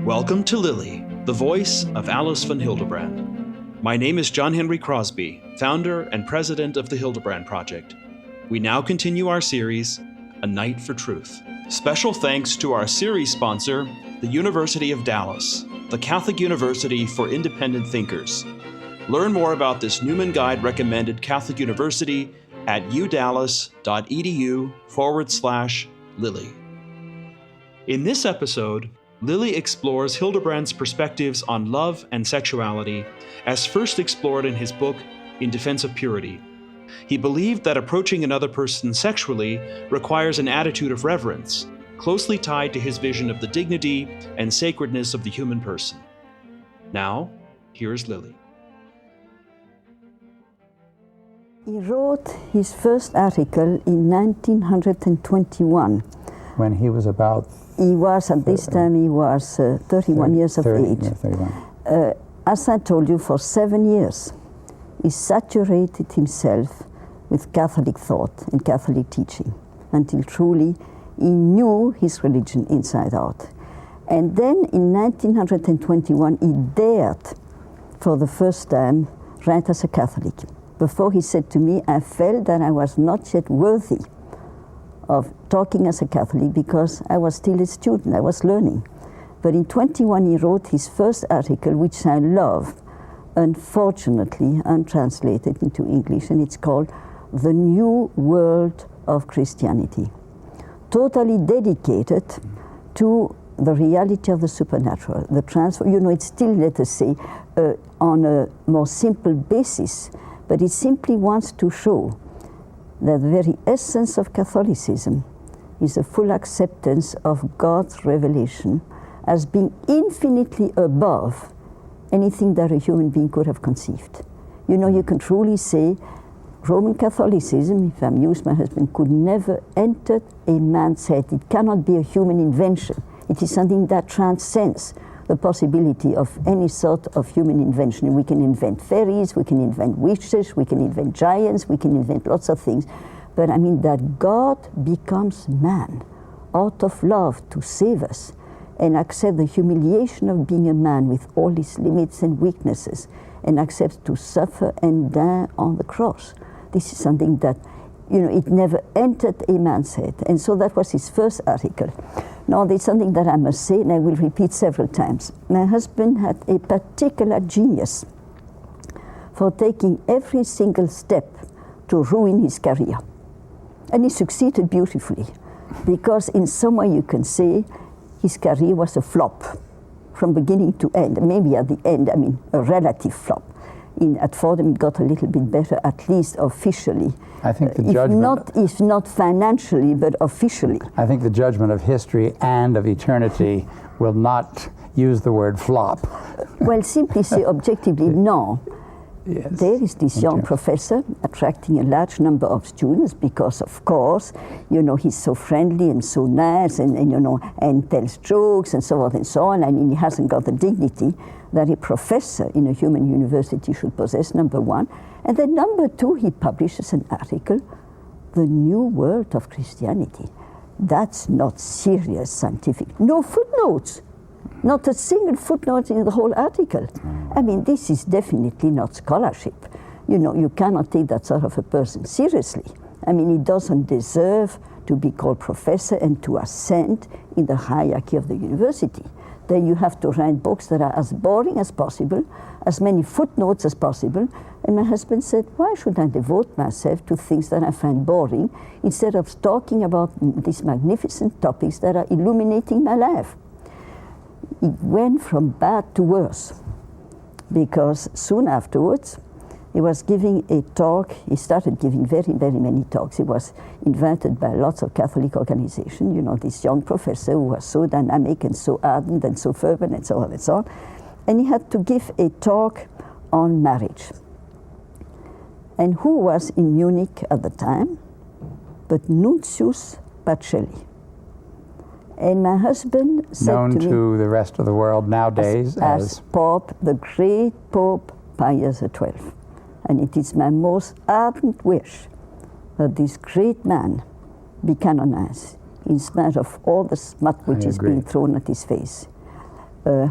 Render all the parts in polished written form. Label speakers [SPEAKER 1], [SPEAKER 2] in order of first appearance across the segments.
[SPEAKER 1] Welcome to Lily, the voice of Alice von Hildebrand. My name is John Henry Crosby, founder and president of the Hildebrand Project. We now continue our series, A Night for Truth. Special thanks to our series sponsor, the University of Dallas, the Catholic University for Independent Thinkers. Learn more about this Newman Guide recommended Catholic University at udallas.edu/Lily. In this episode, Lily explores Hildebrand's perspectives on love and sexuality as first explored in his book, In Defense of Purity. He believed that approaching another person sexually requires an attitude of reverence, closely tied to his vision of the dignity and sacredness of the human person. Now, here's Lily.
[SPEAKER 2] He wrote his first article in 1921.
[SPEAKER 3] When he was about...
[SPEAKER 2] He was, at this time, he was 31 years of age.
[SPEAKER 3] Yeah, 31.
[SPEAKER 2] As I told you, for 7 years, he saturated himself with Catholic thought and Catholic teaching until truly he knew his religion inside out. And then in 1921, he dared, for the first time, write as a Catholic. Before he said to me, I felt that I was not yet worthy of talking as a Catholic because I was still a student, I was learning. But in 21 he wrote his first article, which I love, unfortunately untranslated into English, and it's called The New World of Christianity. Totally dedicated to the reality of the supernatural, the transfer. You know, it's still, let us say, on a more simple basis, but it simply wants to show that the very essence of Catholicism is a full acceptance of God's revelation as being infinitely above anything that a human being could have conceived. You know, you can truly say Roman Catholicism, if I amuse my husband, could never enter a man's head. It cannot be a human invention. It is something that transcends the possibility of any sort of human invention. We can invent fairies, we can invent witches, we can invent giants, we can invent lots of things. But I mean that God becomes man out of love to save us and accept the humiliation of being a man with all his limits and weaknesses and accepts to suffer and die on the cross. This is something that, you know, it never entered a man's head. And so that was his first article. Now, there's something that I must say, and I will repeat several times. My husband had a particular genius for taking every single step to ruin his career. And he succeeded beautifully, because in some way you can say his career was a flop from beginning to end. Maybe at the end, I mean, a relative flop. At Fordham, it got a little bit better, at least officially.
[SPEAKER 3] I think the judgment...
[SPEAKER 2] If not financially, but officially.
[SPEAKER 3] I think the judgment of history and of eternity will not use the word flop.
[SPEAKER 2] Well, simply say objectively, no.
[SPEAKER 3] Yes.
[SPEAKER 2] There is this young professor attracting a large number of students because, of course, you know, he's so friendly and so nice and you know, and tells jokes and so on and so on. I mean, he hasn't got the dignity that a professor in a human university should possess, number one. And then number two, he publishes an article, The New World of Christianity. That's not serious scientific. No footnotes. Not a single footnote in the whole article. I mean, this is definitely not scholarship. You know, you cannot take that sort of a person seriously. I mean, he doesn't deserve to be called professor and to ascend in the hierarchy of the university. Then you have to write books that are as boring as possible, as many footnotes as possible. And my husband said, why should I devote myself to things that I find boring instead of talking about these magnificent topics that are illuminating my life? It went from bad to worse, because soon afterwards he was giving a talk. He started giving very, very many talks. He was invited by lots of Catholic organizations. You know, this young professor who was so dynamic and so ardent and so fervent and so on and so on. And he had to give a talk on marriage. And who was in Munich at the time but Nuntius Pacelli? And my husband said
[SPEAKER 3] known
[SPEAKER 2] to me,
[SPEAKER 3] to the rest of the world nowadays
[SPEAKER 2] as Pope, the great Pope Pius XII. And it is my most ardent wish that this great man be canonized in spite of all the smut which is being thrown at his face.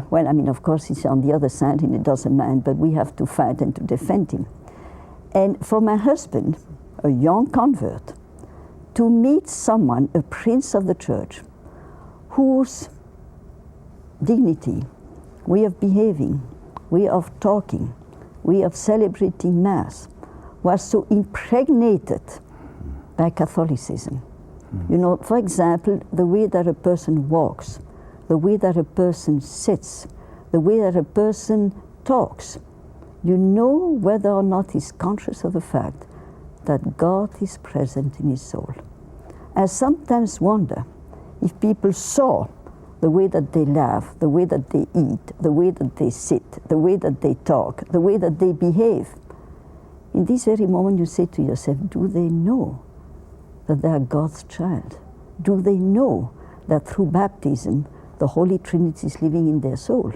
[SPEAKER 2] well, I mean, of course, he's on the other side and it doesn't mind, but we have to fight and to defend him. And for my husband, a young convert, to meet someone, a prince of the church, whose dignity, way of behaving, way of talking, way of celebrating Mass was so impregnated by Catholicism. You know, for example, the way that a person walks, the way that a person sits, the way that a person talks, you know whether or not he's conscious of the fact that God is present in his soul. I sometimes wonder if people saw the way that they laugh, the way that they eat, the way that they sit, the way that they talk, the way that they behave. In this very moment you say to yourself, do they know that they are God's child? Do they know that through baptism the Holy Trinity is living in their soul?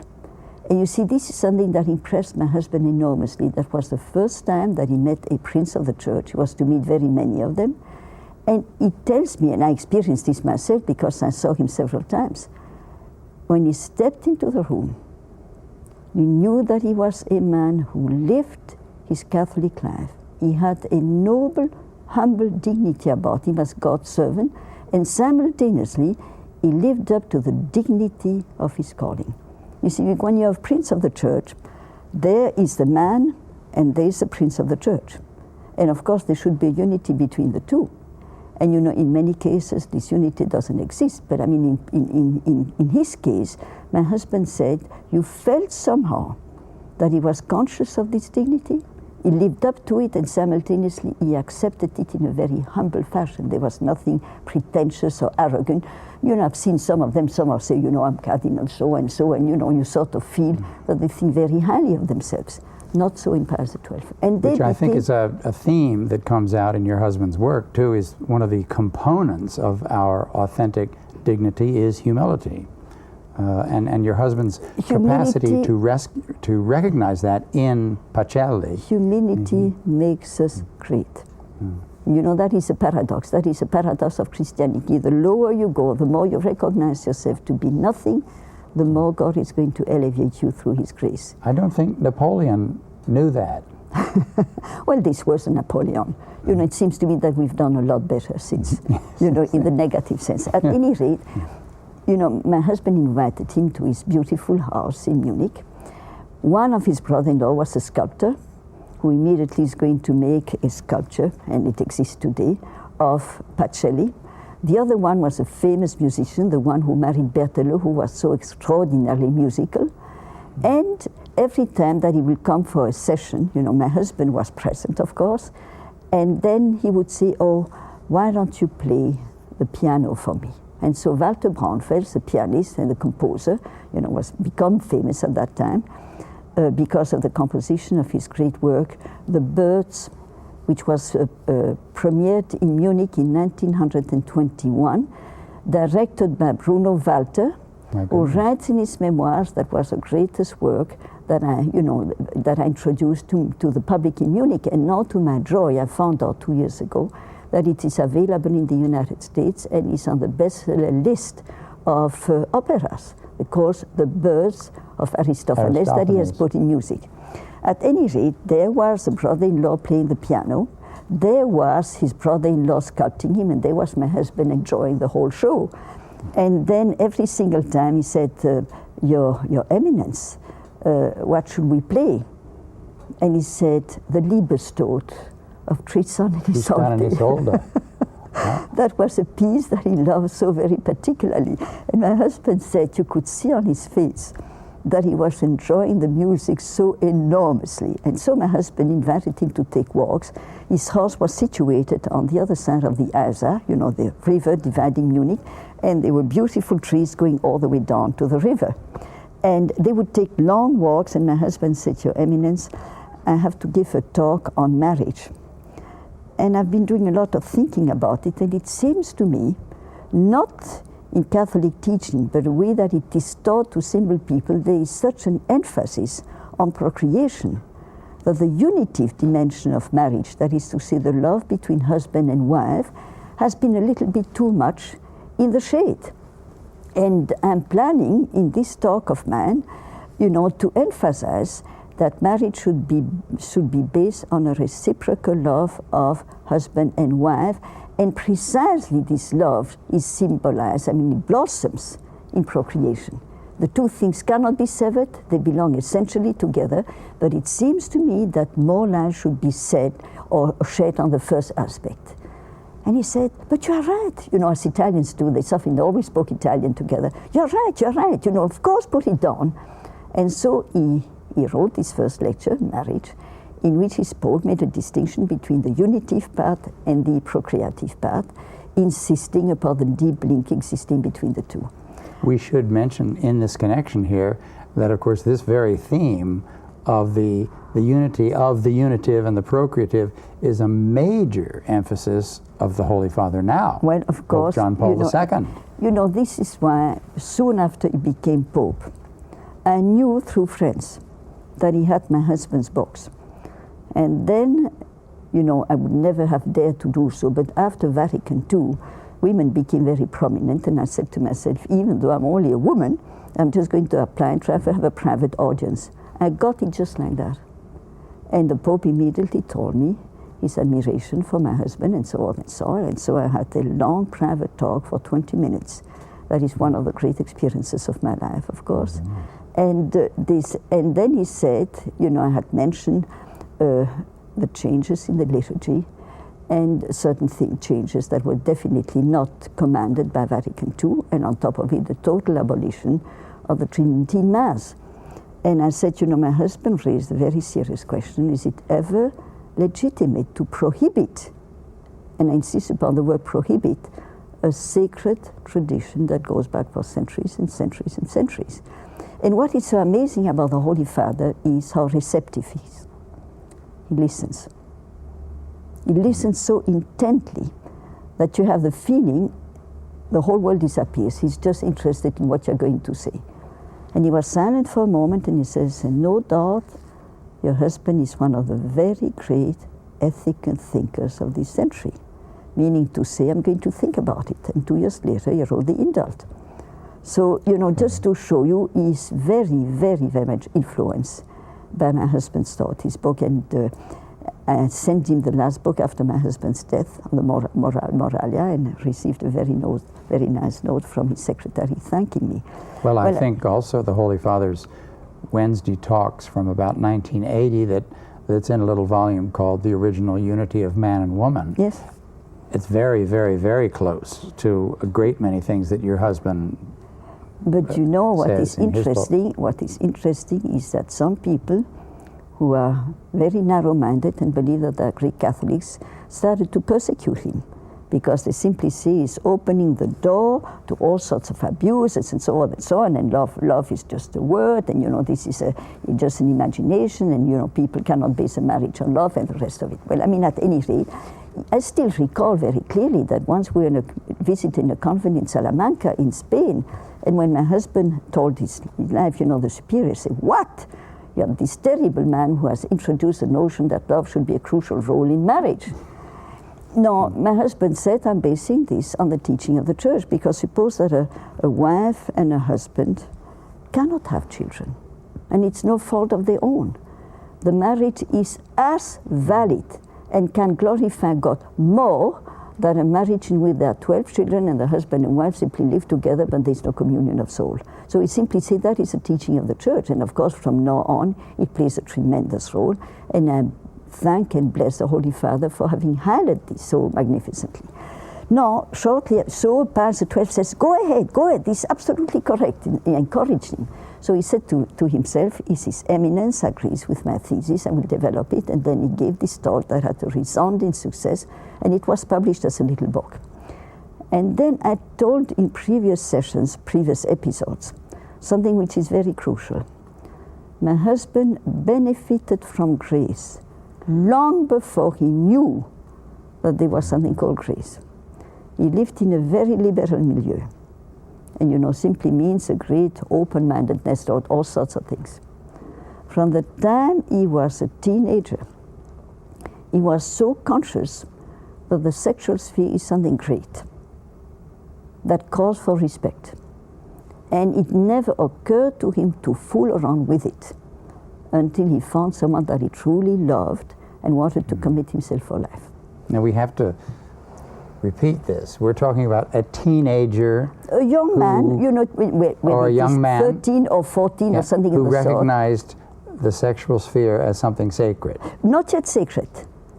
[SPEAKER 2] And you see, this is something that impressed my husband enormously. That was the first time that he met a prince of the church. He was to meet very many of them. And he tells me, and I experienced this myself because I saw him several times, when he stepped into the room, you knew that he was a man who lived his Catholic life. He had a noble, humble dignity about him as God's servant, and simultaneously he lived up to the dignity of his calling. You see, when you have prince of the church, there is the man and there is the prince of the church. And of course there should be unity between the two. And you know, in many cases this unity doesn't exist. But I mean, in his case, my husband said, you felt somehow that he was conscious of this dignity. He lived up to it, and simultaneously he accepted it in a very humble fashion. There was nothing pretentious or arrogant. You know, I've seen some of them, some say, you know, I'm Cardinal so-and-so, and you know, you sort of feel that they think very highly of themselves. Not so in Pius XII. And
[SPEAKER 3] which I think is a theme that comes out in your husband's work too, is one of the components of our authentic dignity is humility. And your husband's capacity to recognize that in Pacelli.
[SPEAKER 2] Humility makes us great. You know, that is a paradox. That is a paradox of Christianity. The lower you go, the more you recognize yourself to be nothing, the more God is going to elevate you through his grace.
[SPEAKER 3] I don't think Napoleon knew that.
[SPEAKER 2] Well, this was Napoleon. You know, it seems to me that we've done a lot better since, you know, in the negative sense. At any rate, you know, my husband invited him to his beautiful house in Munich. One of his brother-in-law was a sculptor who immediately is going to make a sculpture, and it exists today, of Pacelli. The other one was a famous musician, the one who married Berthelot, who was so extraordinarily musical. And every time that he would come for a session, you know, my husband was present, of course, and then he would say, oh, why don't you play the piano for me? And so Walter Braunfels, the pianist and the composer, you know, was become famous at that time because of the composition of his great work, The Birds, which was premiered in Munich in 1921, directed by Bruno Walter, who writes in his memoirs that was the greatest work that I introduced to the public in Munich. And now, to my joy, I found out 2 years ago that it is available in the United States and is on the bestseller list of operas, because The Birds of Aristophanes that he has put in music. At any rate, there was a brother-in-law playing the piano, there was his brother-in-law sculpting him, and there was my husband enjoying the whole show. And then every single time he said, Your Eminence, what should we play? And he said, the Liebestod of Tristan and Isolde. That was a piece that he loved so very particularly. And my husband said you could see on his face that he was enjoying the music so enormously. And so my husband invited him to take walks. His house was situated on the other side of the Isar, you know, the river dividing Munich, and there were beautiful trees going all the way down to the river. And they would take long walks, and my husband said, Your Eminence, I have to give a talk on marriage. And I've been doing a lot of thinking about it, and it seems to me, not in Catholic teaching, but the way that it is taught to simple people, there is such an emphasis on procreation that the unitive dimension of marriage, that is to say the love between husband and wife, has been a little bit too much in the shade. And I'm planning in this talk of mine, to emphasize that marriage should be based on a reciprocal love of husband and wife, and precisely this love is symbolized, it blossoms in procreation. The two things cannot be severed, they belong essentially together, but it seems to me that more light should be said or shed on the first aspect. And he said, but you're right, as Italians do, they always spoke Italian together. You're right, of course put it down. And so he wrote his first lecture, Marriage, in which he made a distinction between the unitive part and the procreative part, insisting upon the deep link existing between the two.
[SPEAKER 3] We should mention in this connection here that, of course, this very theme of the unity of the unitive and the procreative is a major emphasis of the Holy Father now.
[SPEAKER 2] Well, of course,
[SPEAKER 3] Pope John Paul II.
[SPEAKER 2] This is why soon after he became Pope, I knew through friends that he had my husband's box. And then, I would never have dared to do so, but after Vatican II, women became very prominent, and I said to myself, even though I'm only a woman, I'm just going to apply and try to have a private audience. I got it just like that. And the Pope immediately told me his admiration for my husband and so on and so on. And so I had a long private talk for 20 minutes. That is one of the great experiences of my life, of course. Mm-hmm. And then he said, I had mentioned the changes in the liturgy and certain changes that were definitely not commanded by Vatican II, and on top of it, the total abolition of the Tridentine Mass. And I said, my husband raised a very serious question, is it ever legitimate to prohibit, and I insist upon the word prohibit, a sacred tradition that goes back for centuries and centuries and centuries? And what is so amazing about the Holy Father is how receptive he is. He listens. He listens so intently that you have the feeling the whole world disappears. He's just interested in what you're going to say. And he was silent for a moment, and he says, no doubt your husband is one of the very great ethical thinkers of this century. Meaning to say, I'm going to think about it. And 2 years later, he wrote the Indult. So, just to show you, he's very, very, very much influenced by my husband's thought, his book. And I sent him the last book after my husband's death on the Moralia, and received a very nice note from his secretary thanking me.
[SPEAKER 3] Well, I think also the Holy Father's Wednesday talks from about 1980 that's in a little volume called The Original Unity of Man and Woman.
[SPEAKER 2] Yes.
[SPEAKER 3] It's very, very, very close to a great many things that your husband
[SPEAKER 2] But what is interesting?
[SPEAKER 3] What
[SPEAKER 2] is interesting is that some people who are very narrow-minded and believe that they're Greek Catholics started to persecute him because they simply see he's opening the door to all sorts of abuses and so on, and love is just a word, and this is just an imagination, and people cannot base a marriage on love and the rest of it. Well, at any rate, I still recall very clearly that once we were visiting a convent in Salamanca in Spain, and when my husband told his life, the superior said, what? You have this terrible man who has introduced the notion that love should be a crucial role in marriage. No, my husband said, I'm basing this on the teaching of the Church, because suppose that a wife and a husband cannot have children, and it's no fault of their own. The marriage is as valid and can glorify God more than a marriage in which there are 12 children and the husband and wife simply live together, but there's no communion of soul. So he simply said that is a teaching of the Church, and of course from now on it plays a tremendous role, and I thank and bless the Holy Father for having highlighted this so magnificently. Now, shortly, so Pius XII says, go ahead, this is absolutely correct, and he encouraged him. So he said to himself, His Eminence agrees with my thesis, I will develop it, and then he gave this talk that had a resounding success, and it was published as a little book. And then I told in previous episodes, something which is very crucial. My husband benefited from grace long before he knew that there was something called grace. He lived in a very liberal milieu. And simply means a great open-mindedness toward all sorts of things. From the time he was a teenager, he was so conscious that the sexual sphere is something great that calls for respect. And it never occurred to him to fool around with it until he found someone that he truly loved and wanted to commit himself for life.
[SPEAKER 3] Now we have to repeat this. We're talking about a teenager,
[SPEAKER 2] a young man, you know,
[SPEAKER 3] or a young man,
[SPEAKER 2] 13 or 14 or something
[SPEAKER 3] who
[SPEAKER 2] of the sort.
[SPEAKER 3] recognized the sexual sphere as something sacred.
[SPEAKER 2] Not yet sacred.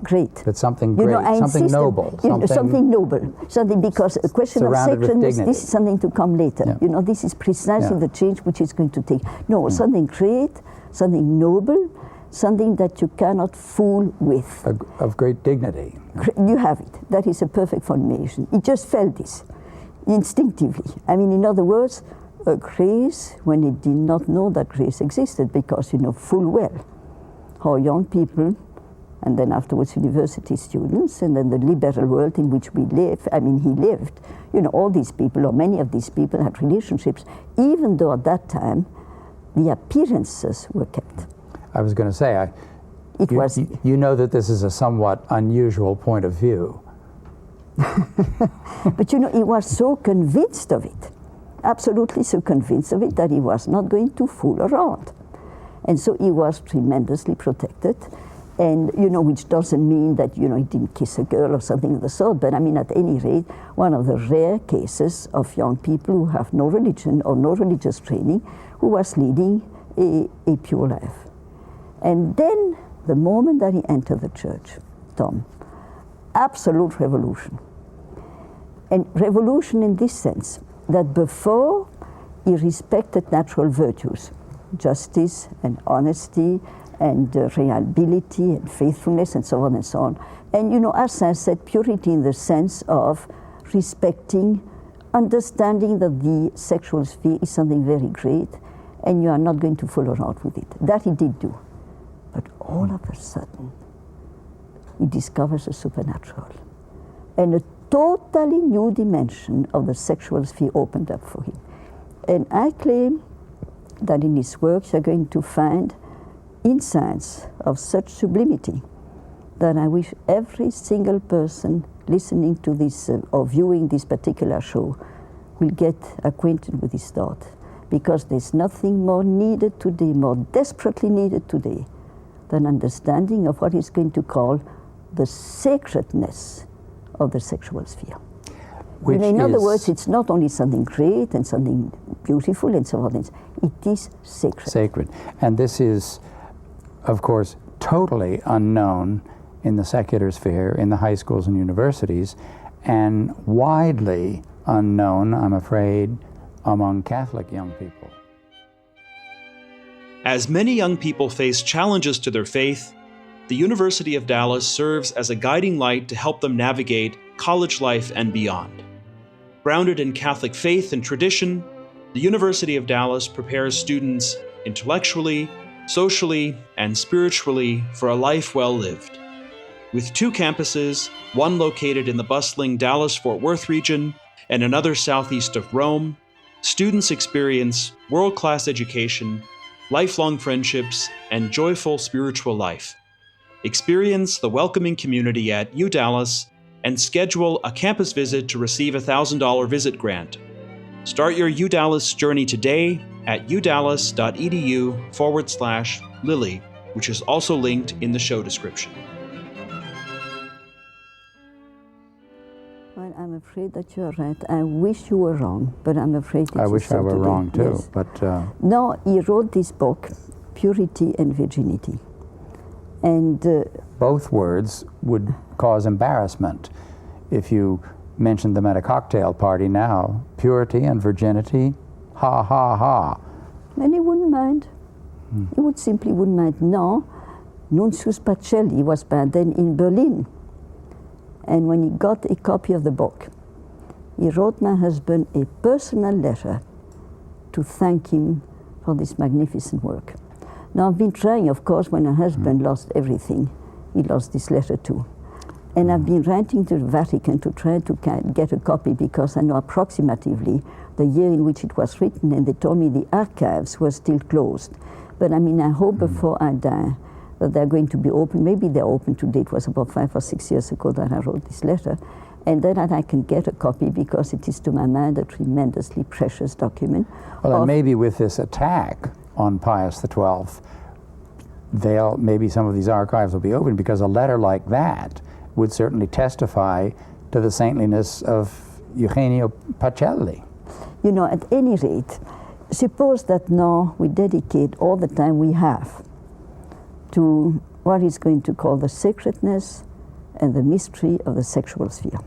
[SPEAKER 2] Great.
[SPEAKER 3] But something great, something noble.
[SPEAKER 2] Something noble. Something, because a question of sacredness, this is something to come later.
[SPEAKER 3] Yeah.
[SPEAKER 2] You know, this is precisely the change which is going to take. No, something great, something noble, something that you cannot fool with.
[SPEAKER 3] Of great dignity.
[SPEAKER 2] You have it. That is a perfect formulation. He just felt this instinctively. I mean, in other words, a grace when he did not know that grace existed, because you know full well how young people, and then afterwards university students, and then the liberal world in which we live, I mean he lived, you know, all these people, or many of these people, had relationships, even though at that time the appearances were kept.
[SPEAKER 3] I was going to say, you know that this is a somewhat unusual point of view.
[SPEAKER 2] But you know, he was so convinced of it, absolutely so convinced of it, that he was not going to fool around. And so he was tremendously protected. And, you know, which doesn't mean that, you know, he didn't kiss a girl or something of the sort, but I mean, at any rate, one of the rare cases of young people who have no religion or no religious training, who was leading a pure life. And then, the moment that he entered the church, Tom, absolute revolution. And revolution in this sense, that before he respected natural virtues, justice and honesty, and reliability and faithfulness and so on and so on. And you know, as I said, purity in the sense of respecting, understanding that the sexual sphere is something very great and you are not going to fool around with it. That he did do. But all of a sudden, he discovers the supernatural. And a totally new dimension of the sexual sphere opened up for him. And I claim that in his works you're going to find insights of such sublimity that I wish every single person listening to this or viewing this particular show will get acquainted with this thought, because there's nothing more needed today, more desperately needed today, than understanding of what he's going to call the sacredness of the sexual sphere. In other words, it's not only something great and something beautiful and so on, it is sacred.
[SPEAKER 3] Sacred. And this is, of course, totally unknown in the secular sphere, in the high schools and universities, and widely unknown, I'm afraid, among Catholic young people.
[SPEAKER 1] As many young people face challenges to their faith, the University of Dallas serves as a guiding light to help them navigate college life and beyond. Grounded in Catholic faith and tradition, the University of Dallas prepares students intellectually, socially, and spiritually for a life well lived. With 2 campuses, one located in the bustling Dallas-Fort Worth region and another southeast of Rome, students experience world-class education, lifelong friendships, and joyful spiritual life. Experience the welcoming community at UDallas and schedule a campus visit to receive a $1,000 visit grant. Start your UDallas journey today at udallas.edu/Lily, which is also linked in the show description.
[SPEAKER 2] Well, I'm afraid that you're right. I wish you were wrong, but I'm afraid it's
[SPEAKER 3] I wish I were wrong too,
[SPEAKER 2] yes.
[SPEAKER 3] but...
[SPEAKER 2] No, he wrote this book, Purity and Virginity. And
[SPEAKER 3] both words would cause embarrassment if you mentioned them at a cocktail party now. Purity and virginity, ha ha ha.
[SPEAKER 2] And he wouldn't mind. He simply wouldn't mind. No, Nuncius Pacelli was by then in Berlin. And when he got a copy of the book, he wrote my husband a personal letter to thank him for this magnificent work. Now, I've been trying, of course, when her husband lost everything, he lost this letter too. And I've been writing to the Vatican to try to get a copy, because I know approximatively the year in which it was written, and they told me the archives were still closed. But I mean, I hope before I die that they're going to be open. Maybe they're open today. It was about 5 or 6 years ago that I wrote this letter. And then I can get a copy because it is to my mind a tremendously precious document.
[SPEAKER 3] Well, and maybe with this attack on Pius XII, maybe some of these archives will be open, because a letter like that would certainly testify to the saintliness of Eugenio Pacelli.
[SPEAKER 2] You know, at any rate, suppose that now we dedicate all the time we have to what he's going to call the sacredness and the mystery of the sexual sphere.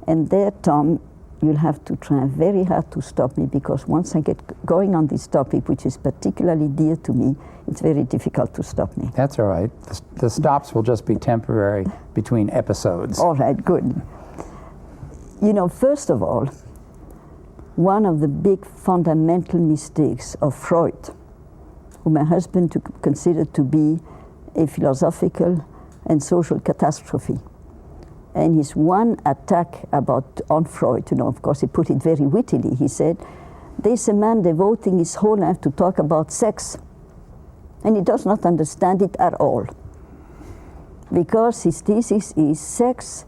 [SPEAKER 2] And there, Tom, you'll have to try very hard to stop me, because once I get going on this topic, which is particularly dear to me, it's very difficult to stop me.
[SPEAKER 3] That's all right. The stops will just be temporary between episodes.
[SPEAKER 2] All right, good. You know, first of all, one of the big fundamental mistakes of Freud, who my husband considered to be a philosophical and social catastrophe, and his one attack on Freud, you know, of course he put it very wittily, he said, there's a man devoting his whole life to talk about sex, and he does not understand it at all. Because his thesis is sex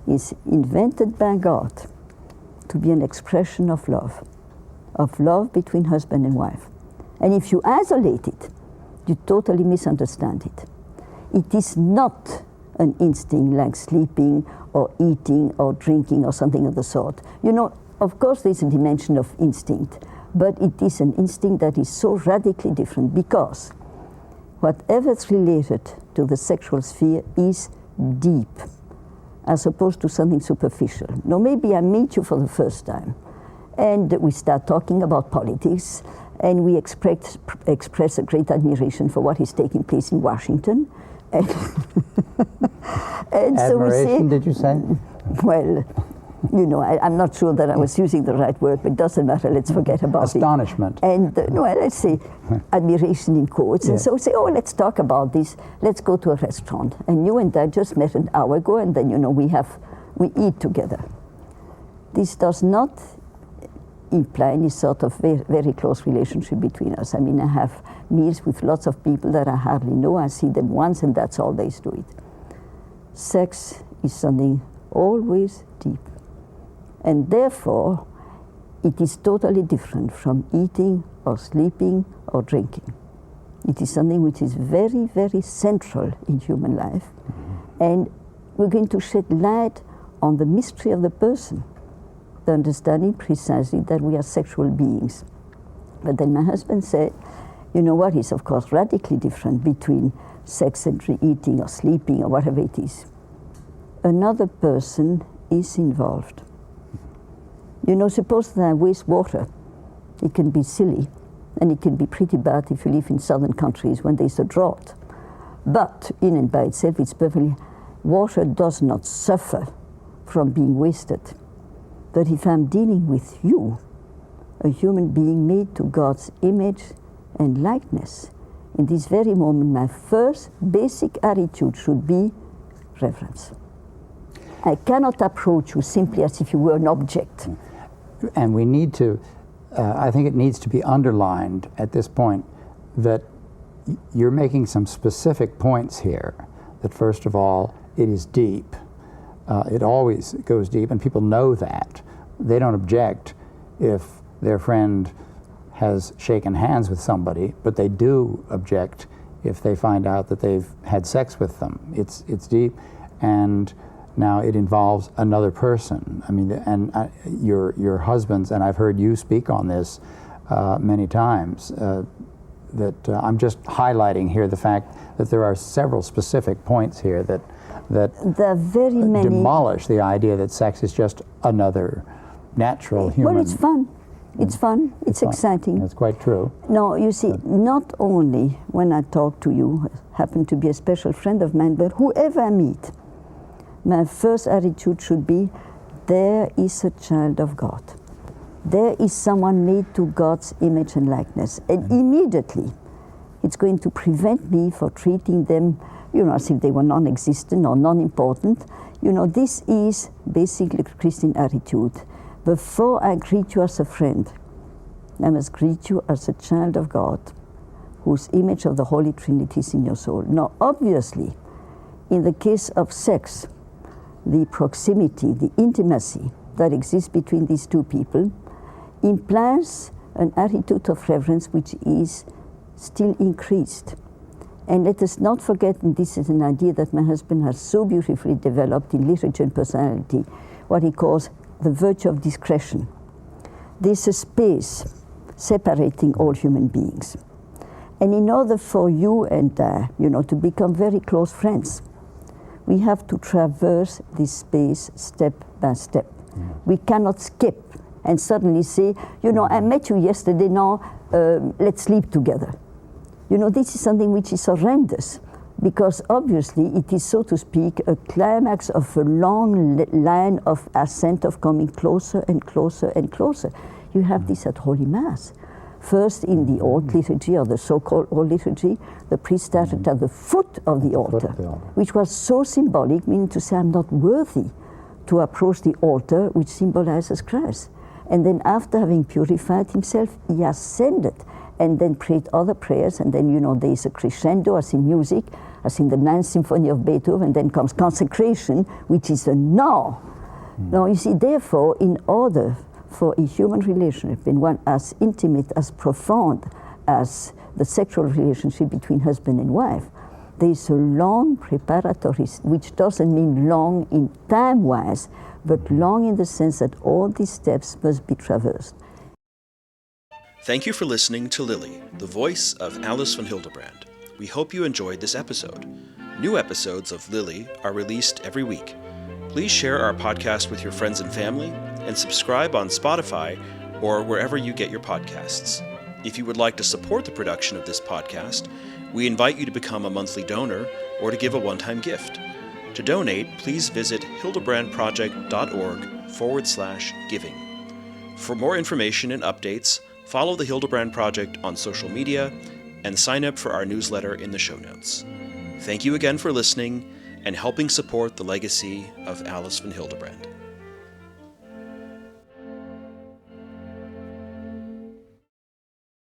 [SPEAKER 2] is invented by God to be an expression of love between husband and wife. And if you isolate it, you totally misunderstand it. It is not an instinct like sleeping or eating or drinking or something of the sort. You know, of course there's a dimension of instinct, but it is an instinct that is so radically different, because whatever's related to the sexual sphere is deep, as opposed to something superficial. Now maybe I meet you for the first time, and we start talking about politics, and we express a great admiration for what is taking place in Washington. And, and so we say,
[SPEAKER 3] did you say?
[SPEAKER 2] Well, you know, I'm not sure that I was using the right word, but it doesn't matter, let's forget about
[SPEAKER 3] Astonishment.
[SPEAKER 2] it. And no, let's say admiration in quotes.
[SPEAKER 3] Yeah.
[SPEAKER 2] And so we say, oh, let's talk about this. Let's go to a restaurant. And you and I just met an hour ago, and then, you know, we eat together. This does not imply any sort of very, very close relationship between us. I mean, I have meals with lots of people that I hardly know. I see them once, and that's all there is to it. Sex is something always deep. And therefore, it is totally different from eating or sleeping or drinking. It is something which is very, very central in human life. Mm-hmm. And we're going to shed light on the mystery of the person, the understanding precisely that we are sexual beings. But then my husband said, you know what is of course radically different between sex and eating or sleeping or whatever it is. Another person is involved. You know, suppose that I waste water. It can be silly, and it can be pretty bad if you live in southern countries when there's a drought. But in and by itself, it's perfectly, water does not suffer from being wasted. But if I'm dealing with you, a human being made to God's image and likeness, in this very moment, my first basic attitude should be reverence. I cannot approach you simply as if you were an object.
[SPEAKER 3] And we need to, I think it needs to be underlined at this point that you're making some specific points here. That first of all, it is deep. It always goes deep, and people know that. They don't object if their friend has shaken hands with somebody, but they do object if they find out that they've had sex with them. It's deep, and now it involves another person. I mean, and your husband's, and I've heard you speak on this many times, that I'm just highlighting here the fact that there are several specific points here that
[SPEAKER 2] there are very many
[SPEAKER 3] demolish the idea that sex is just another natural human.
[SPEAKER 2] Well, it's fun. It's fun. It's exciting.
[SPEAKER 3] That's quite true.
[SPEAKER 2] No, you see, not only when I talk to you, happen to be a special friend of mine, but whoever I meet, my first attitude should be, there is a child of God. There is someone made to God's image and likeness. And immediately, it's going to prevent me from treating them, you know, as if they were non-existent or non-important. You know, this is basically a Christian attitude. Before I greet you as a friend, I must greet you as a child of God, whose image of the Holy Trinity is in your soul. Now, obviously, in the case of sex, the proximity, the intimacy that exists between these two people implies an attitude of reverence which is still increased. And let us not forget, and this is an idea that my husband has so beautifully developed in literature and personality, what he calls the virtue of discretion. There's a space separating all human beings. And in order for you and to become very close friends, we have to traverse this space step by step. We cannot skip and suddenly say, I met you yesterday, now let's sleep together. This is something which is horrendous, because obviously it is, so to speak, a climax of a long line of ascent, of coming closer and closer and closer. You have this at Holy Mass. First, in the old liturgy, or the so-called old liturgy, the priest started at the foot of the altar, which was so symbolic, meaning to say, I'm not worthy to approach the altar, which symbolizes Christ. And then after having purified himself, he ascended and then prayed other prayers, and then, there is a crescendo, as in music, as in the Ninth Symphony of Beethoven, and then comes consecration, which is a now. Now, you see, therefore, in order for a human relationship, in one as intimate, as profound as the sexual relationship between husband and wife, there is a long preparatory, which doesn't mean long in time-wise, but long in the sense that all these steps must be traversed.
[SPEAKER 1] Thank you for listening to Lily, the voice of Alice von Hildebrand. We hope you enjoyed this episode. New episodes of Lily are released every week. Please share our podcast with your friends and family, and subscribe on Spotify or wherever you get your podcasts. If you would like to support the production of this podcast, we invite you to become a monthly donor or to give a one-time gift. To donate, please visit hildebrandproject.org/giving. For more information and updates, follow the Hildebrand Project on social media and sign up for our newsletter in the show notes. Thank you again for listening and helping support the legacy of Alice von Hildebrand.